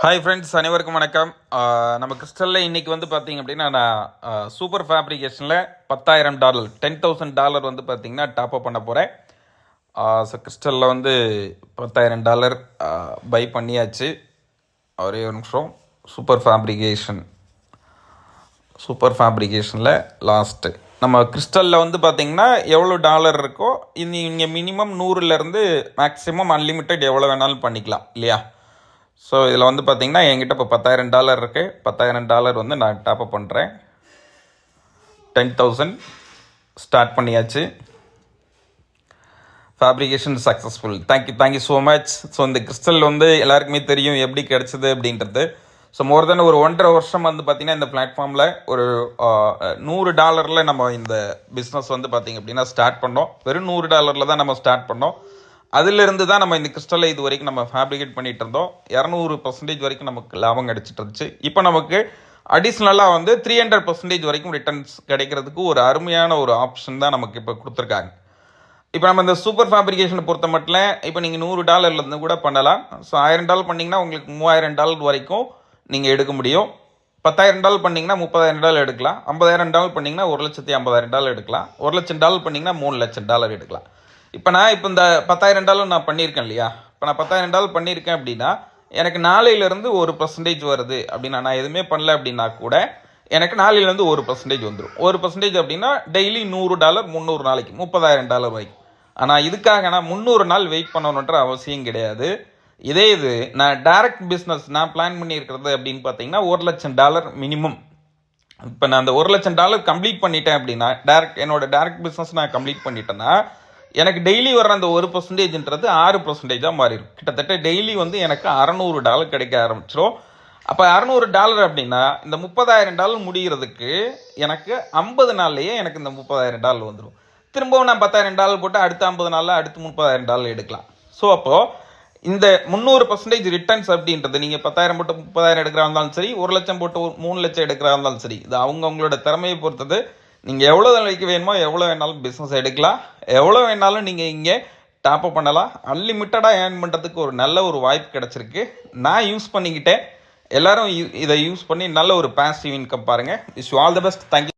Hi friends, அனைவருக்கும் வணக்கம். நம்ம கிறிஸ்டலில் இன்றைக்கி வந்து பார்த்திங்க அப்படின்னா, நான் சூப்பர் ஃபேப்ரிகேஷனில் $10,000 $10,000 வந்து பார்த்திங்கன்னா டாப்அப் பண்ண போகிறேன். ஸோ கிறிஸ்டலில் வந்து $10,000 பை பண்ணியாச்சு. ஒரே ஒரு நிமிஷம். சூப்பர் ஃபேப்ரிகேஷனில் லாஸ்ட்டு நம்ம கிறிஸ்டலில் வந்து பார்த்திங்கன்னா எவ்வளோ டாலர் இருக்கோ இங்கே மினிமம் 100லேருந்து மேக்ஸிமம் அன்லிமிட்டெட் எவ்வளோ வேணாலும் பண்ணிக்கலாம் இல்லையா? ஸோ இதில் வந்து பார்த்திங்கன்னா என்கிட்ட இப்போ $10,000 இருக்குது. $10,000 வந்து நான் டாப்அப் பண்ணுறேன். 10,000 ஸ்டார்ட் பண்ணியாச்சு. Fabrication successful. Thank you so much. So இந்த கிறிஸ்டல் வந்து எல்லாருக்குமே தெரியும் எப்படி கிடச்சிது அப்படின்றது. ஸோ மோர் தென் ஒரு 1.5 வருஷம் வந்து பார்த்திங்கன்னா இந்த பிளாட்ஃபார்மில் ஒரு $100 நம்ம இந்த பிஸ்னஸ் வந்து பார்த்திங்க அப்படின்னா ஸ்டார்ட் பண்ணோம். வெறும் $100 தான் நம்ம ஸ்டார்ட் பண்ணோம். அதிலிருந்து தான் நம்ம இந்த கிறிஸ்டலை இது வரைக்கும் நம்ம ஃபேப்ரிகேட் பண்ணிகிட்டு இருந்தோம். 200% வரைக்கும் நமக்கு லாபம் கிடச்சிட்டு இருந்துச்சு. இப்போ நமக்கு அடிஷ்னலாக வந்து 300% வரைக்கும் ரிட்டர்ன்ஸ் கிடைக்கிறதுக்கு ஒரு அருமையான ஒரு ஆப்ஷன் தான் நமக்கு இப்போ கொடுத்துருக்காங்க. இப்போ நம்ம இந்த சூப்பர் ஃபேப்ரிகேஷனை பொறுத்த மட்டும் இப்போ நீங்கள் $100 கூட பண்ணலாம். ஸோ $1,000 பண்ணிங்கன்னா உங்களுக்கு $3,000 வரைக்கும் நீங்கள் எடுக்க முடியும். $10,000 பண்ணிங்கன்னா $30,000 எடுக்கலாம். $50,000 பண்ணிங்கன்னா $1,50,000 எடுக்கலாம். $1,00,000 பண்ணிங்கன்னா $3,00,000 எடுக்கலாம். இப்போ இந்த $10,000 நான் பண்ணியிருக்கேன் இல்லையா? இப்போ நான் $10,000 பண்ணியிருக்கேன் அப்படின்னா எனக்கு நாளையிலேருந்து 1% வருது அப்படின்னா, நான் எதுவுமே பண்ணல அப்படின்னா கூட எனக்கு நாளையிலேருந்து 1% வந்துடும். 1% அப்படின்னா டெய்லி $100 300 நாளைக்கு $30,000 வரைக்கும். ஆனால் இதுக்காக நான் 300 நாள் வெயிட் பண்ணணுன்ற அவசியம் கிடையாது. இது நான் டைரக்ட் பிஸ்னஸ் நான் பிளான் பண்ணியிருக்கிறது அப்படின்னு பார்த்தீங்கன்னா $1,00,000 மினிமம். இப்போ நான் அந்த $1,00,000 கம்ப்ளீட் பண்ணிட்டேன் அப்படின்னா என்னோட டைரக்ட் பிஸ்னஸ் நான் கம்ப்ளீட் பண்ணிட்டேன்னா எனக்கு டெய்லி வர்ற அந்த 1%ன்றது 6%ஆக மாறிடும். கிட்டத்தட்ட டெய்லி வந்து எனக்கு $600 கிடைக்க ஆரம்பிச்சிடும். அப்போ $600 அப்படின்னா இந்த $30,000 முடிகிறதுக்கு எனக்கு 50 நாள்லேயே எனக்கு இந்த $30,000 வந்துடும். திரும்பவும் நான் $10,000 போட்டு அடுத்த 50 நாளில் அடுத்து $30,000 எடுக்கலாம். ஸோ அப்போது இந்த 300% ரிட்டர்ன்ஸ் அப்படின்றது நீங்கள் 10,000 போட்டு 30,000 எடுக்கிறா இருந்தாலும் சரி, 1,00,000 போட்டு 3,00,000 எடுக்கிறா இருந்தாலும் சரி, இது அவங்களோட திறமையை பொறுத்தது. நீங்கள் எவ்வளோ நாளைக்கு வேணுமோ எவ்வளோ வேணாலும் பிஸ்னஸ் எடுக்கலாம். எவ்வளோ வேணாலும் நீங்கள் இங்கே டாப்அப் பண்ணலாம். அன்லிமிட்டடாக ஏர்ன் பண்ணுறதுக்கு ஒரு நல்ல ஒரு வாய்ப்பு கிடச்சிருக்கு. நான் யூஸ் பண்ணிக்கிட்டேன். எல்லோரும் இதை யூஸ் பண்ணி நல்ல ஒரு பாசிவ் இன்கம் பாருங்கள். Wish you all the best. Thank you.